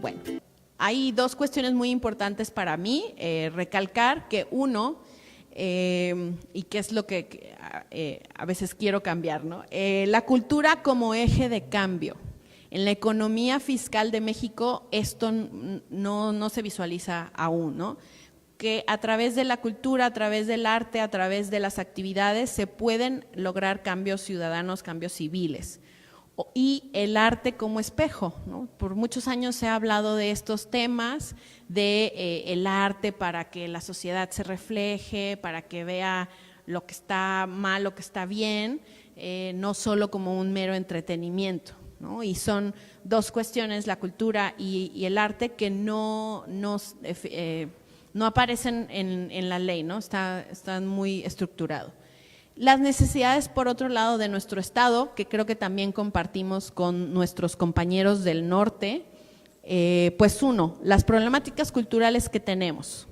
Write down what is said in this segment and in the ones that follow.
Bueno, hay dos cuestiones muy importantes para mí, recalcar que uno, y que es lo que a veces quiero cambiar, ¿no? La cultura como eje de cambio. En la economía fiscal de México esto no se visualiza aún, ¿no? Que a través de la cultura, a través del arte, a través de las actividades se pueden lograr cambios ciudadanos, cambios civiles. Y el arte como espejo, ¿no? Por muchos años se ha hablado de estos temas, de el arte para que la sociedad se refleje, para que vea lo que está mal, lo que está bien, no solo como un mero entretenimiento, ¿no? Y son dos cuestiones, la cultura y el arte, que no aparecen en la ley, ¿no? Están muy estructurados. Las necesidades, por otro lado, de nuestro estado, que creo que también compartimos con nuestros compañeros del norte, pues uno, las problemáticas culturales que tenemos.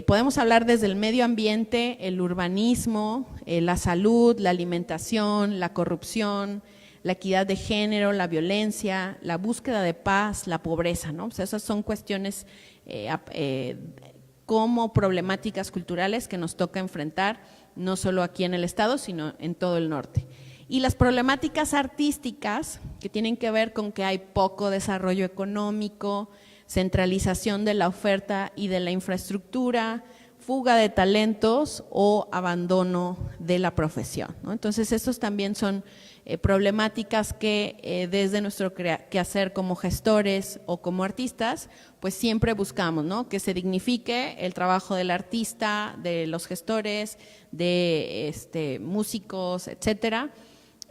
Podemos hablar desde el medio ambiente, el urbanismo, la salud, la alimentación, la corrupción, la equidad de género, la violencia, la búsqueda de paz, la pobreza, ¿no? O sea, esas son cuestiones como problemáticas culturales que nos toca enfrentar, no solo aquí en el estado, sino en todo el norte. Y las problemáticas artísticas, que tienen que ver con que hay poco desarrollo económico, centralización de la oferta y de la infraestructura, fuga de talentos o abandono de la profesión, ¿no? Entonces, estos también son problemáticas que desde nuestro quehacer como gestores o como artistas, pues siempre buscamos, ¿no? Que se dignifique el trabajo del artista, de los gestores, de músicos, etcétera,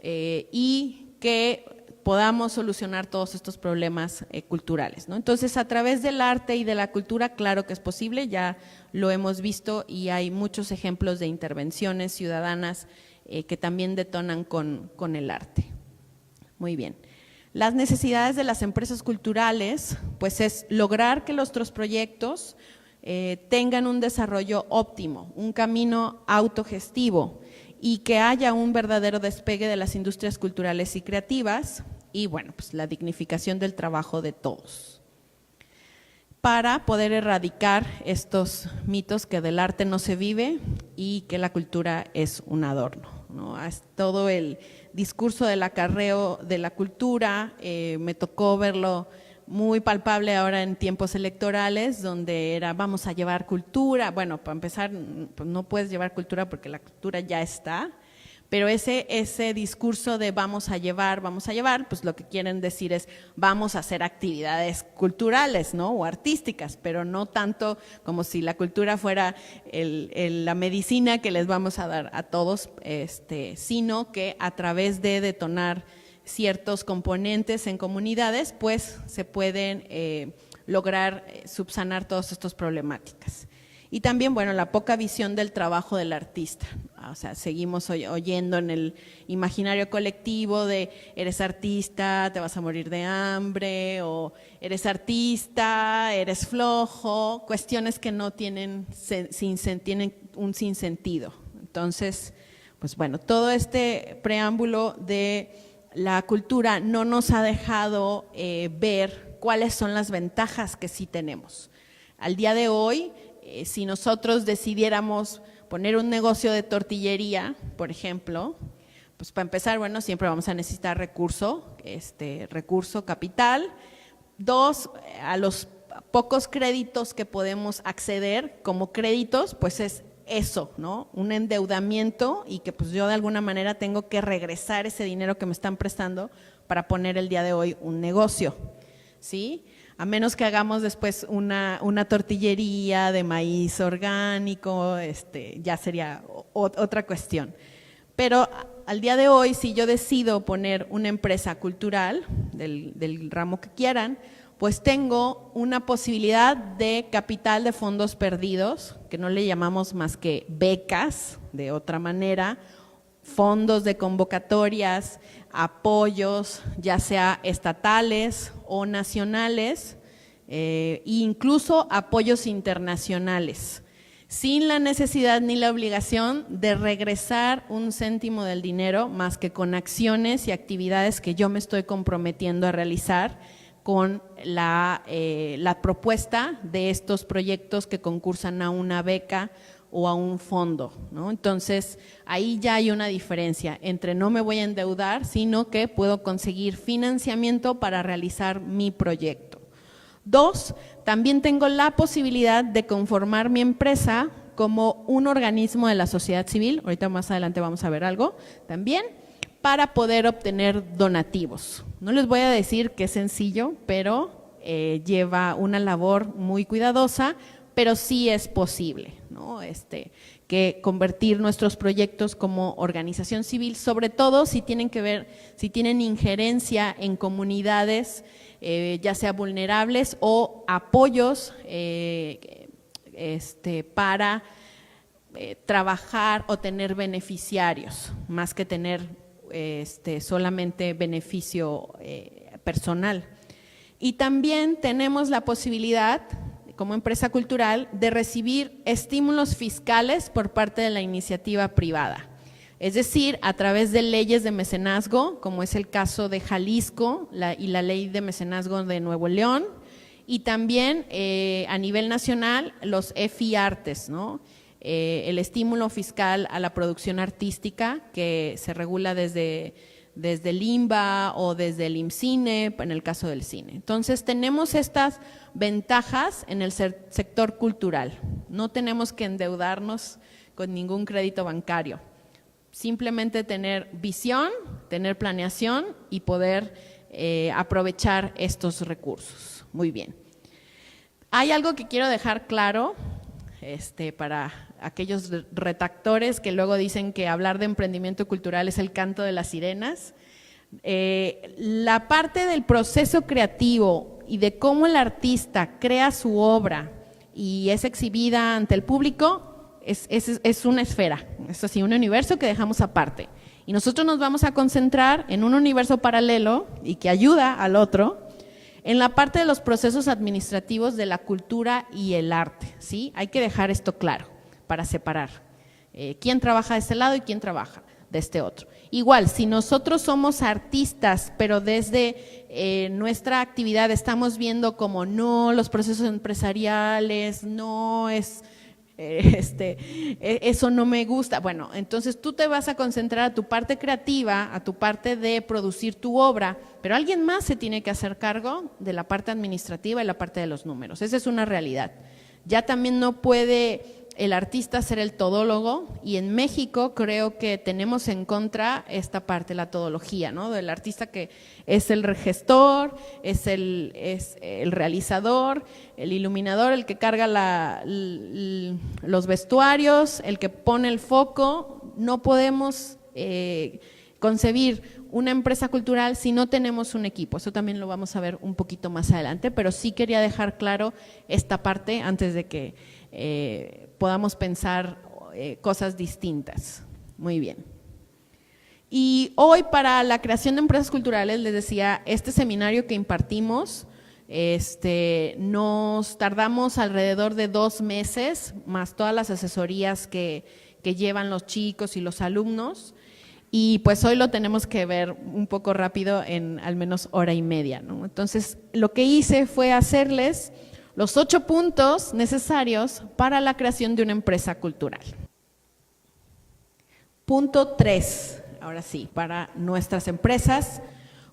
y que podamos solucionar todos estos problemas culturales, ¿no? Entonces, a través del arte y de la cultura, claro que es posible, ya lo hemos visto y hay muchos ejemplos de intervenciones ciudadanas que también detonan con el arte. Muy bien. Las necesidades de las empresas culturales, pues es lograr que nuestros proyectos tengan un desarrollo óptimo, un camino autogestivo y que haya un verdadero despegue de las industrias culturales y creativas y bueno, pues la dignificación del trabajo de todos, para poder erradicar estos mitos que del arte no se vive y que la cultura es un adorno, ¿no? Es todo el discurso del acarreo de la cultura, me tocó verlo muy palpable ahora en tiempos electorales, donde era vamos a llevar cultura. Bueno, para empezar, pues no puedes llevar cultura porque la cultura ya está, pero ese discurso de vamos a llevar, pues lo que quieren decir es vamos a hacer actividades culturales, ¿no? O artísticas, pero no tanto como si la cultura fuera la medicina que les vamos a dar a todos, sino que a través de detonar ciertos componentes en comunidades, pues se pueden lograr subsanar todas estas problemáticas. Y también, bueno, la poca visión del trabajo del artista. O sea, seguimos oyendo en el imaginario colectivo de eres artista, te vas a morir de hambre, o eres artista, eres flojo, cuestiones que no tienen un sinsentido. Entonces, pues bueno, todo este preámbulo de la cultura no nos ha dejado ver cuáles son las ventajas que sí tenemos. Al día de hoy, si nosotros decidiéramos poner un negocio de tortillería, por ejemplo, pues para empezar, bueno, siempre vamos a necesitar recurso capital. Dos, a los pocos créditos que podemos acceder como créditos, pues es eso, ¿no? Un endeudamiento y que pues yo de alguna manera tengo que regresar ese dinero que me están prestando para poner el día de hoy un negocio, ¿sí? A menos que hagamos después una tortillería de maíz orgánico, ya sería otra cuestión. Pero al día de hoy, si yo decido poner una empresa cultural, del ramo que quieran, pues tengo una posibilidad de capital de fondos perdidos, que no le llamamos más que becas, de otra manera, fondos de convocatorias, apoyos, ya sea estatales o nacionales, e incluso apoyos internacionales, sin la necesidad ni la obligación de regresar un céntimo del dinero, más que con acciones y actividades que yo me estoy comprometiendo a realizar con la propuesta de estos proyectos que concursan a una beca o a un fondo, ¿no? Entonces, ahí ya hay una diferencia entre no me voy a endeudar, sino que puedo conseguir financiamiento para realizar mi proyecto. 2, también tengo la posibilidad de conformar mi empresa como un organismo de la sociedad civil, ahorita más adelante vamos a ver algo también, para poder obtener donativos. No les voy a decir que es sencillo, pero lleva una labor muy cuidadosa, pero sí es posible, ¿no? Que convertir nuestros proyectos como organización civil, sobre todo si tienen que ver, si tienen injerencia en comunidades, ya sea vulnerables o apoyos para trabajar o tener beneficiarios, más que tener solamente beneficio personal. Y también tenemos la posibilidad, como empresa cultural, de recibir estímulos fiscales por parte de la iniciativa privada. Es decir, a través de leyes de mecenazgo, como es el caso de Jalisco y la ley de mecenazgo de Nuevo León, y también a nivel nacional los EFI-Artes, ¿no? El estímulo fiscal a la producción artística que se regula desde el INBA o desde el IMCINE, en el caso del cine. Entonces, tenemos estas ventajas en el sector cultural. No tenemos que endeudarnos con ningún crédito bancario. Simplemente tener visión, tener planeación y poder aprovechar estos recursos. Muy bien. Hay algo que quiero dejar claro para aquellos redactores que luego dicen que hablar de emprendimiento cultural es el canto de las sirenas. La parte del proceso creativo y de cómo el artista crea su obra y es exhibida ante el público es una esfera, es así, un universo que dejamos aparte. Y nosotros nos vamos a concentrar en un universo paralelo y que ayuda al otro, en la parte de los procesos administrativos de la cultura y el arte, ¿sí? Hay que dejar esto claro para separar quién trabaja de este lado y quién trabaja de este otro. Igual, si nosotros somos artistas, pero desde nuestra actividad estamos viendo como no, los procesos empresariales, no es… eso no me gusta. Bueno, entonces tú te vas a concentrar a tu parte creativa, a tu parte de producir tu obra, pero alguien más se tiene que hacer cargo de la parte administrativa y la parte de los números. Esa es una realidad. Ya también no puede el artista ser el todólogo, y en México creo que tenemos en contra esta parte, la todología, ¿no? Del artista que es el gestor, es el realizador, el iluminador, el que carga los vestuarios, el que pone el foco. No podemos concebir una empresa cultural si no tenemos un equipo. Eso también lo vamos a ver un poquito más adelante, pero sí quería dejar claro esta parte antes de que podamos pensar cosas distintas. Muy bien. Y hoy, para la creación de empresas culturales, les decía, este seminario que impartimos, nos tardamos alrededor de 2 meses, más todas las asesorías que llevan los chicos y los alumnos, y pues hoy lo tenemos que ver un poco rápido en al menos hora y media, ¿no? Entonces, lo que hice fue hacerles los 8 puntos necesarios para la creación de una empresa cultural. Punto 3, ahora sí, para nuestras empresas,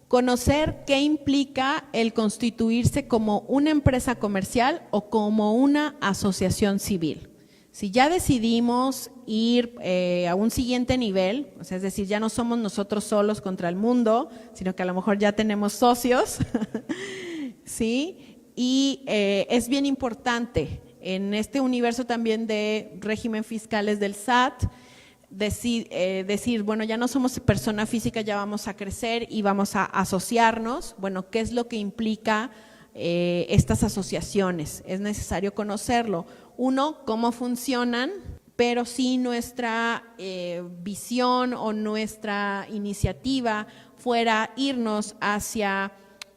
conocer qué implica el constituirse como una empresa comercial o como una asociación civil. Si ya decidimos ir a un siguiente nivel, o sea, es decir, ya no somos nosotros solos contra el mundo, sino que a lo mejor ya tenemos socios, ¿sí? Y es bien importante en este universo también de régimen fiscales del SAT, decir, bueno, ya no somos persona física, ya vamos a crecer y vamos a asociarnos. Bueno, ¿qué es lo que implica estas asociaciones? Es necesario conocerlo. Uno, cómo funcionan, pero si nuestra visión o nuestra iniciativa fuera irnos hacia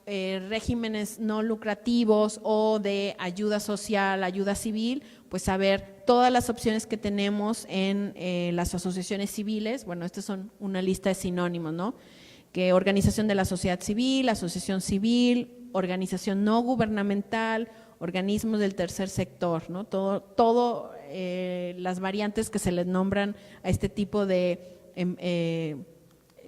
regímenes no lucrativos o de ayuda social, ayuda civil, pues saber todas las opciones que tenemos en las asociaciones civiles. Bueno, estas son una lista de sinónimos, ¿no? Que organización de la sociedad civil, asociación civil, organización no gubernamental, organismos del tercer sector, ¿no? Todo las variantes que se les nombran a este tipo de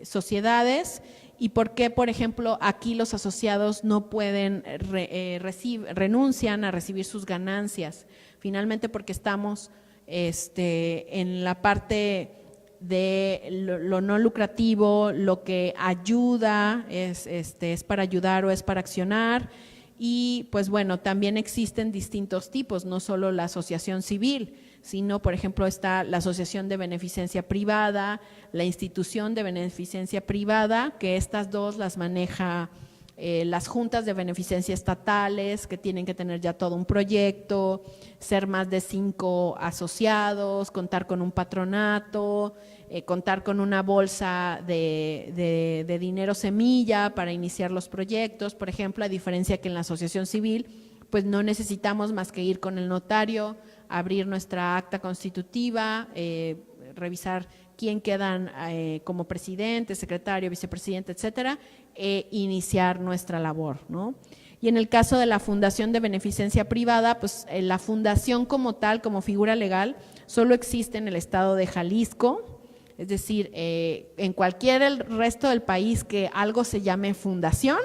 sociedades. ¿Y por qué, por ejemplo, aquí los asociados no pueden, renuncian a recibir sus ganancias? Finalmente porque estamos en la parte de lo no lucrativo, lo que ayuda es para ayudar o es para accionar. Y pues bueno, también existen distintos tipos, no solo la asociación civil, sino por ejemplo está la asociación de beneficencia privada, la institución de beneficencia privada, que estas dos las maneja las juntas de beneficencia estatales, que tienen que tener ya todo un proyecto, ser más de 5 asociados, contar con un patronato, contar con una bolsa de dinero semilla para iniciar los proyectos, por ejemplo, a diferencia que en la asociación civil, pues no necesitamos más que ir con el notario, abrir nuestra acta constitutiva, revisar quién quedan como presidente, secretario, vicepresidente, etcétera, iniciar nuestra labor, ¿no? Y en el caso de la fundación de beneficencia privada, pues la fundación como tal, como figura legal, solo existe en el estado de Jalisco, es decir, en cualquier resto del país que algo se llame fundación,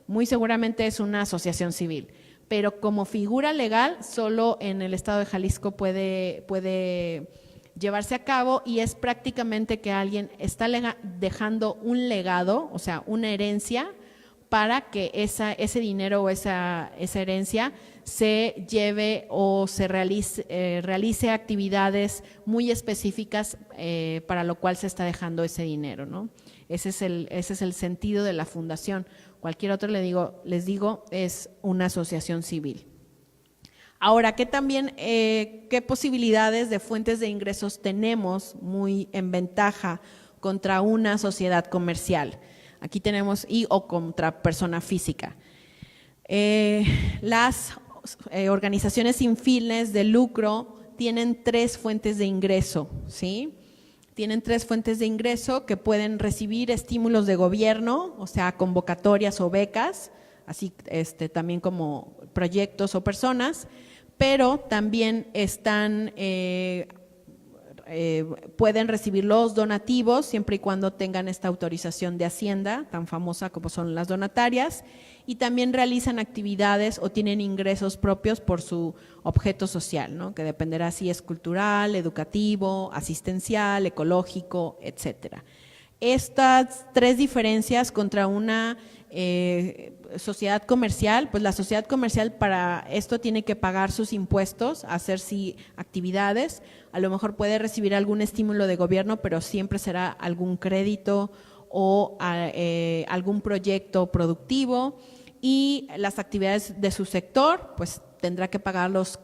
muy seguramente es una asociación civil, pero como figura legal solo en el estado de Jalisco puede llevarse a cabo, y es prácticamente que alguien está dejando un legado, o sea, una herencia, para que ese dinero o esa herencia se lleve o se realice actividades muy específicas para lo cual se está dejando ese dinero, ¿no? Ese es el sentido de la fundación. Cualquier otro, les digo, es una asociación civil. Ahora, ¿qué posibilidades de fuentes de ingresos tenemos muy en ventaja contra una sociedad comercial? Aquí tenemos o contra persona física. Las organizaciones sin fines de lucro tienen 3 fuentes de ingreso, ¿sí? Tienen 3 fuentes de ingreso que pueden recibir estímulos de gobierno, o sea, convocatorias o becas, así también como proyectos o personas, pero también pueden recibir los donativos siempre y cuando tengan esta autorización de Hacienda, tan famosa como son las donatarias, y también realizan actividades o tienen ingresos propios por su objeto social, ¿no? Que dependerá si es cultural, educativo, asistencial, ecológico, etcétera. Estas 3 diferencias contra una sociedad comercial, pues la sociedad comercial para esto tiene que pagar sus impuestos, hacer sí actividades, a lo mejor puede recibir algún estímulo de gobierno, pero siempre será algún crédito o algún proyecto productivo, y las actividades de su sector, pues tendrá que pagar los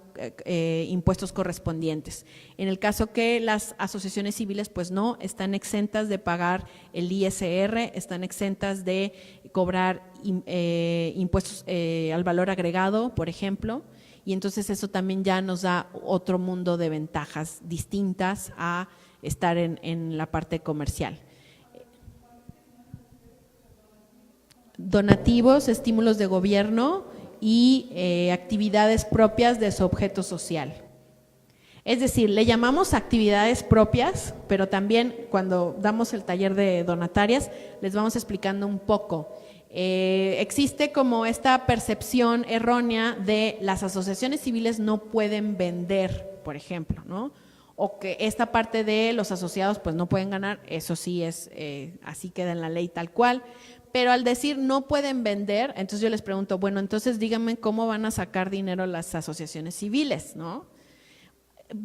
impuestos correspondientes. En el caso que las asociaciones civiles pues no, están exentas de pagar el ISR, están exentas de cobrar impuestos al valor agregado, por ejemplo, y entonces eso también ya nos da otro mundo de ventajas distintas a estar en la parte comercial. Donativos, estímulos de gobierno y actividades propias de su objeto social. Es decir, le llamamos actividades propias, pero también cuando damos el taller de donatarias les vamos explicando un poco. Existe como esta percepción errónea de las asociaciones civiles no pueden vender, por ejemplo, ¿no? O que esta parte de los asociados pues no pueden ganar, eso sí es, así queda en la ley tal cual. Pero al decir no pueden vender, entonces yo les pregunto, bueno, entonces díganme cómo van a sacar dinero las asociaciones civiles, ¿no?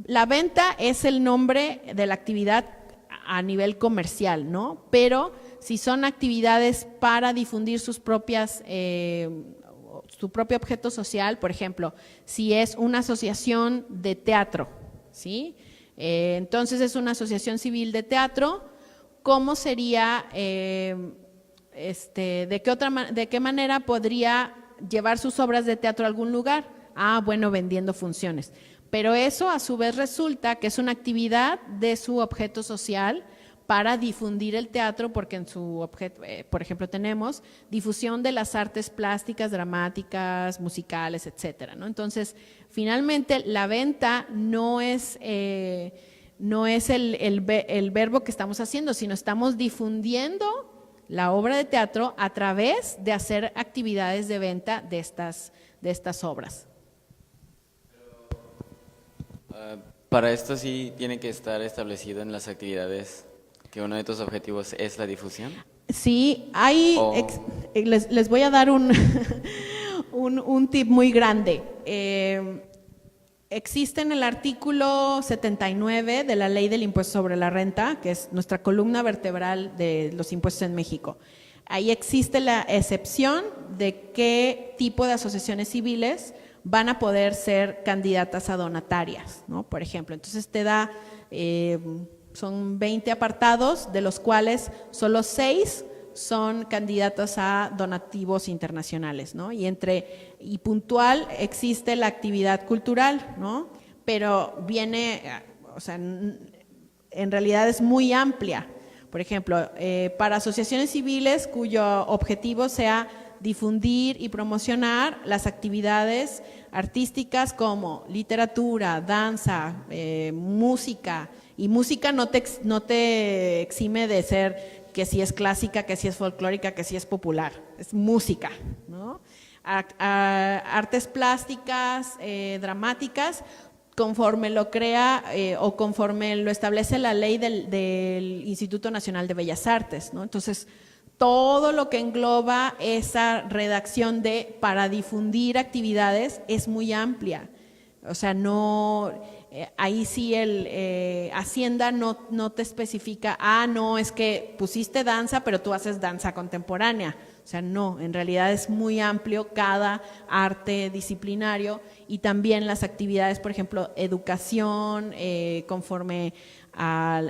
La venta es el nombre de la actividad a nivel comercial, ¿no? Pero si son actividades para difundir sus propias, su propio objeto social, por ejemplo, si es una asociación de teatro, ¿sí? Entonces es una asociación civil de teatro, ¿cómo sería… ¿de qué manera podría llevar sus obras de teatro a algún lugar? Ah, bueno, vendiendo funciones. Pero eso a su vez resulta que es una actividad de su objeto social para difundir el teatro, porque en su objeto, por ejemplo, tenemos difusión de las artes plásticas, dramáticas, musicales, etcétera, ¿no? Entonces, finalmente, la venta no es el verbo que estamos haciendo, sino estamos difundiendo la obra de teatro a través de hacer actividades de venta de estas obras. Para esto sí tiene que estar establecido en las actividades que uno de tus objetivos es la difusión. Sí, hay, les voy a dar un tip muy grande. Existe en el artículo 79 de la Ley del Impuesto sobre la Renta, que es nuestra columna vertebral de los impuestos en México. Ahí existe la excepción de qué tipo de asociaciones civiles van a poder ser candidatas a donatarias, ¿no? Por ejemplo, entonces te da, son 20 apartados, de los cuales solo 6 son candidatos a donativos internacionales, ¿no? Y puntual existe la actividad cultural, ¿no? Pero viene, o sea, en realidad es muy amplia. Por ejemplo, para asociaciones civiles cuyo objetivo sea difundir y promocionar las actividades artísticas como literatura, danza, música, y música no te exime de ser que si es clásica, que si es folclórica, que si es popular, es música, ¿no? Artes plásticas, dramáticas, conforme lo crea o conforme lo establece la ley del Instituto Nacional de Bellas Artes, ¿no? Entonces, todo lo que engloba esa redacción para difundir actividades es muy amplia. O sea, no, ahí sí Hacienda no te especifica, no, es que pusiste danza, pero tú haces danza contemporánea. O sea, no, en realidad es muy amplio cada arte disciplinario y también las actividades, por ejemplo, educación, conforme a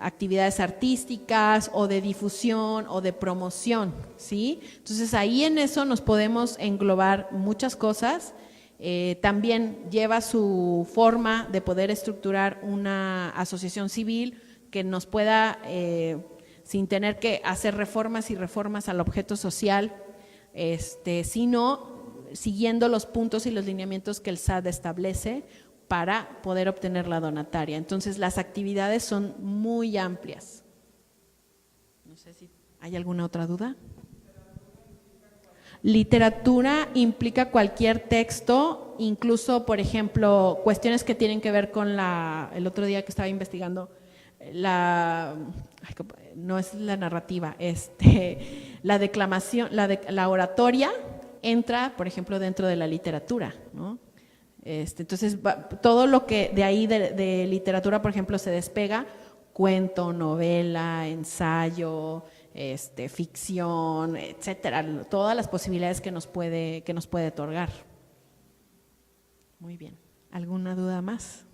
actividades artísticas o de difusión o de promoción, ¿sí? Entonces ahí en eso nos podemos englobar muchas cosas. También lleva su forma de poder estructurar una asociación civil que nos pueda, sin tener que hacer reformas y reformas al objeto social, sino siguiendo los puntos y los lineamientos que el SAT establece para poder obtener la donataria. Entonces, las actividades son muy amplias. No sé si hay alguna otra duda. Literatura implica cualquier texto, incluso, por ejemplo, cuestiones que tienen que ver con el otro día que estaba investigando, no es la narrativa, la declamación, la oratoria entra, por ejemplo, dentro de la literatura, ¿no? Entonces, todo lo que de ahí de literatura, por ejemplo, se despega, cuento, novela, ensayo, ficción, etcétera, todas las posibilidades que nos puede otorgar. Muy bien. ¿Alguna duda más?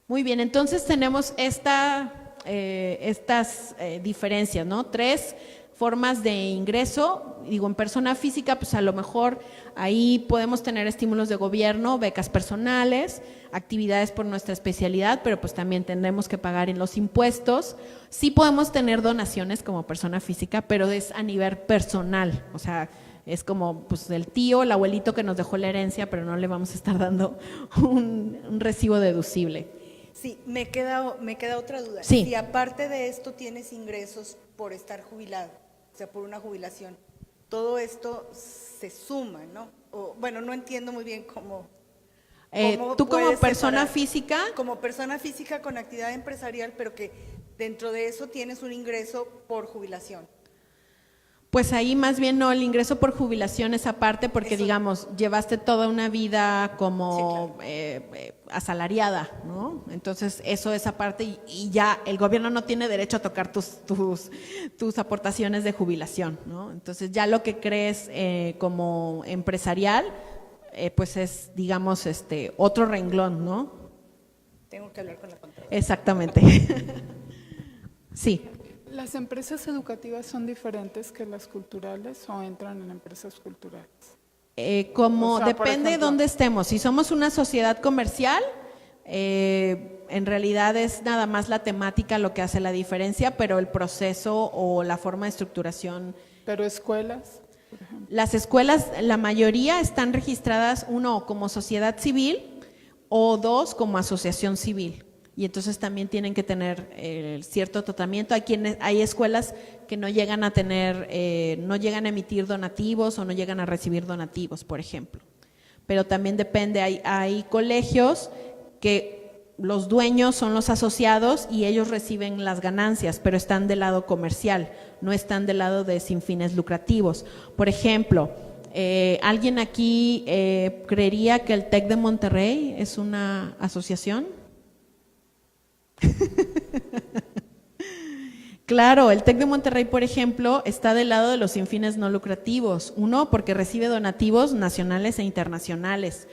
Muy bien, entonces tenemos estas diferencias, ¿no? 3 formas de ingreso. Digo, en persona física, pues a lo mejor ahí podemos tener estímulos de gobierno, becas personales, actividades por nuestra especialidad, pero pues también tendremos que pagar en los impuestos. Sí podemos tener donaciones como persona física, pero es a nivel personal, o sea, es como pues el tío, el abuelito que nos dejó la herencia, pero no le vamos a estar dando un recibo deducible. Sí, me queda otra duda. Sí. Si aparte de esto tienes ingresos por estar jubilado, o sea, por una jubilación, todo esto se suma, ¿no? Bueno, no entiendo muy bien cómo tú como persona separar, física. como persona física con actividad empresarial, pero que dentro de eso tienes un ingreso por jubilación. Pues ahí más bien no, el ingreso por jubilación es aparte porque Eso. digamos, llevaste toda una vida como Sí, claro. asalariada, ¿no? Entonces eso es aparte y ya el gobierno no tiene derecho a tocar tus aportaciones de jubilación, ¿no? Entonces ya lo que crees como empresarial, pues es, digamos, otro renglón, ¿no? Tengo que hablar con la contadora. Exactamente. Sí. ¿Las empresas educativas son diferentes que las culturales o entran en empresas culturales? Como O sea, por depende de ejemplo, dónde estemos. Si somos una sociedad comercial, En realidad es nada más la temática lo que hace la diferencia, pero el proceso o la forma de estructuración. Pero escuelas, por ejemplo. Las escuelas, la mayoría están registradas, uno, como sociedad civil o dos, como asociación civil. Y entonces también tienen que tener cierto tratamiento. Hay escuelas que no llegan a tener, no llegan a emitir donativos o no llegan a recibir donativos, por ejemplo. Pero también depende, hay colegios que los dueños son los asociados y ellos reciben las ganancias, pero están del lado comercial, no están del lado de sin fines lucrativos. Por ejemplo, ¿alguien aquí creería que el TEC de Monterrey es una asociación? Claro, el TEC de Monterrey, por ejemplo, está del lado de los sin fines no lucrativos. Uno, porque recibe donativos nacionales e internacionales.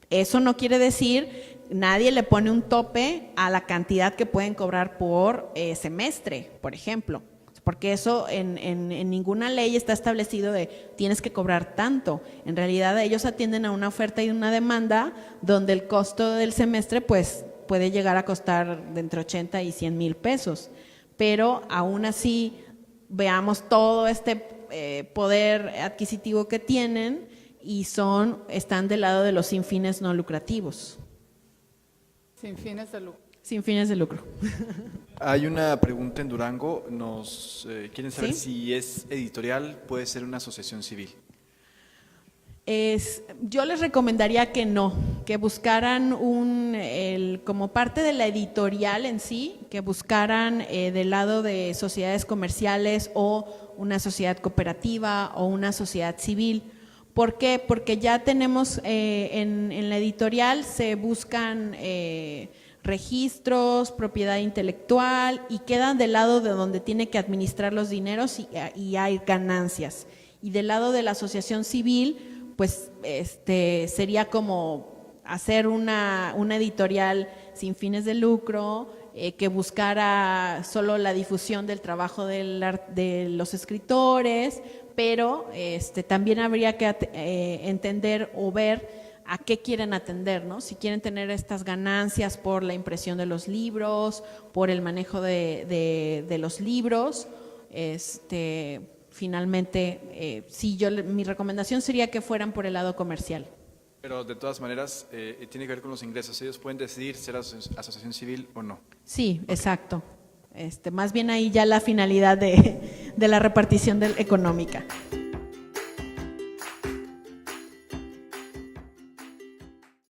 Eso no quiere decir, nadie le pone un tope a la cantidad que pueden cobrar por semestre, por ejemplo, porque eso en ninguna ley está establecido de tienes que cobrar tanto. En realidad ellos atienden a una oferta y una demanda donde el costo del semestre pues puede llegar a costar de entre 80 y 100 mil pesos, pero aún así veamos todo este poder adquisitivo que tienen y están del lado de los sin fines no lucrativos. Sin fines de lucro. Sin fines de lucro. Hay una pregunta en Durango, nos quieren saber ¿Sí? si es editorial, puede ser una asociación civil. Yo les recomendaría que no, que buscaran como parte de la editorial en sí, que buscaran del lado de sociedades comerciales o una sociedad cooperativa o una sociedad civil. ¿Por qué? Porque ya tenemos en la editorial se buscan registros, propiedad intelectual y quedan del lado de donde tiene que administrar los dineros y hay ganancias. Y del lado de la asociación civil, pues sería como hacer una editorial sin fines de lucro que buscara solo la difusión del trabajo de los escritores, pero también habría que entender o ver a qué quieren atender, ¿no? Si quieren tener estas ganancias por la impresión de los libros, por el manejo de los libros, finalmente, sí, mi recomendación sería que fueran por el lado comercial. Pero de todas maneras, tiene que ver con los ingresos. Ellos pueden decidir ser asociación civil o no. Sí, exacto. Más bien ahí ya la finalidad de la repartición económica.